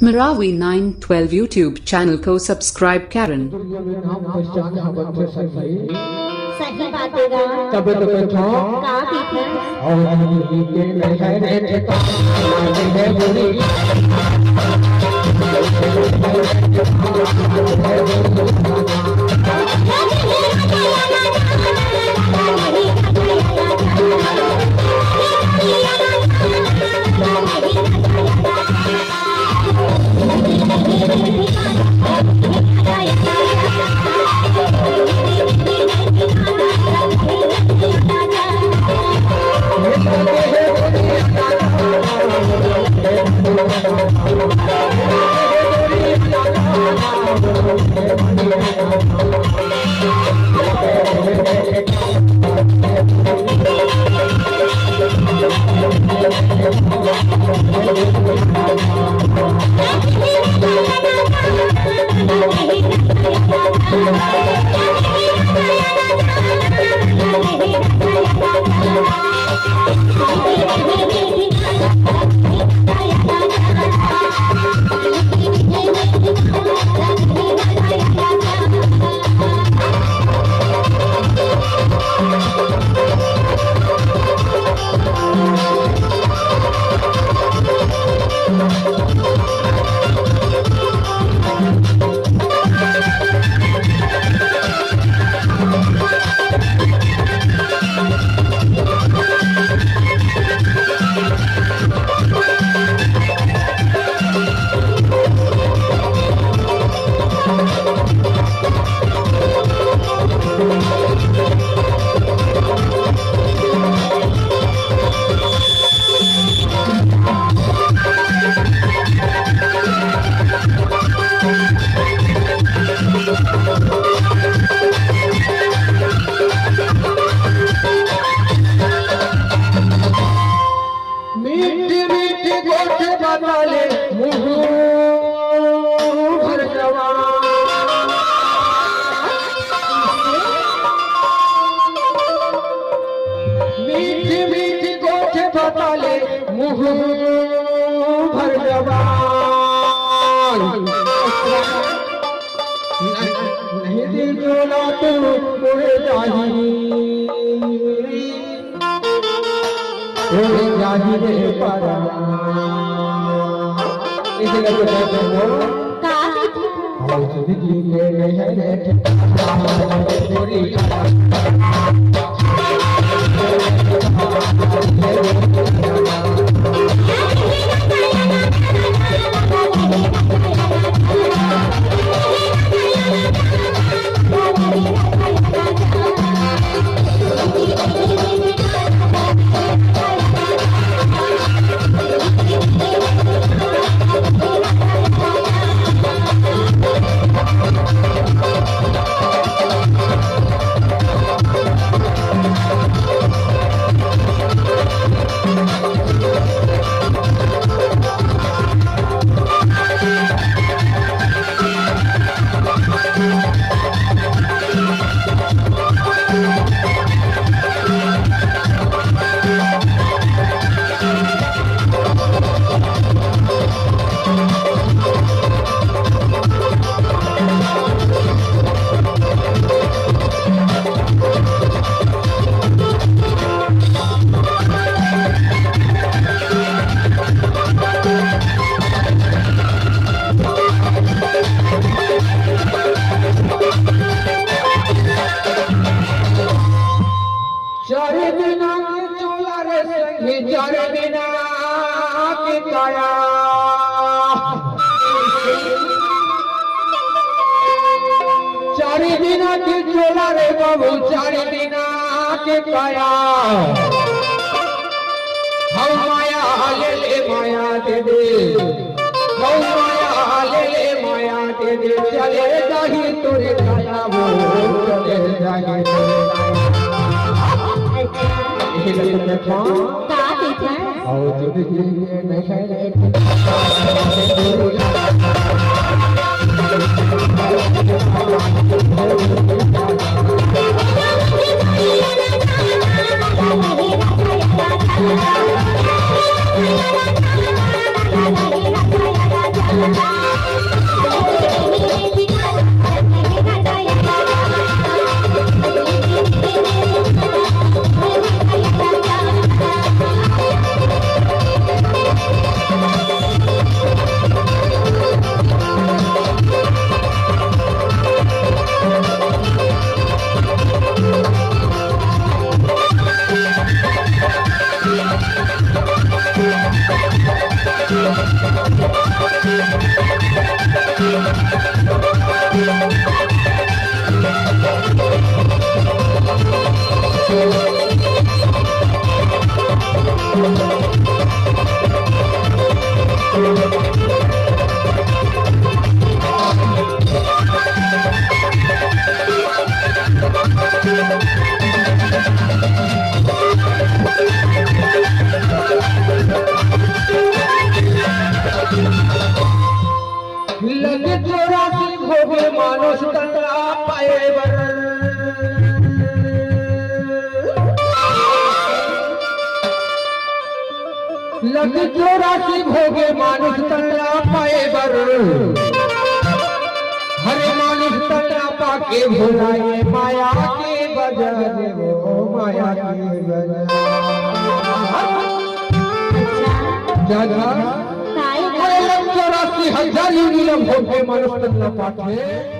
Marawi 912 YouTube channel को subscribe करें। सही बातेगा तब तो बैठो का पीछे और के नहीं रे तो है बुरी नहीं दिल जोड़ा तो उड़े जाही रे पारा इसलिए तो कहते हो का हम जिंदगी के नहीं रे पूरी चारी दिन की चोला रे बाबू चारी दिन के काया हम माया ले माया दे दे हम माया ले माया दे दे चले जाही तोरे काया वो चले जाही तोरे काया का पीछे और जिंदगी में नहीं रे Thank you. लगे चोराची भोगे माणूस तंद्रा पायेवर लगे चोराची भोगे माणूस तंद्रा पायेवर हरे माणूस तंद्रा पाके भुलाए माया के बजाने वो माया के बजाने काय चौरासी हजार निलम भोगे माणूस तंद्रा पाके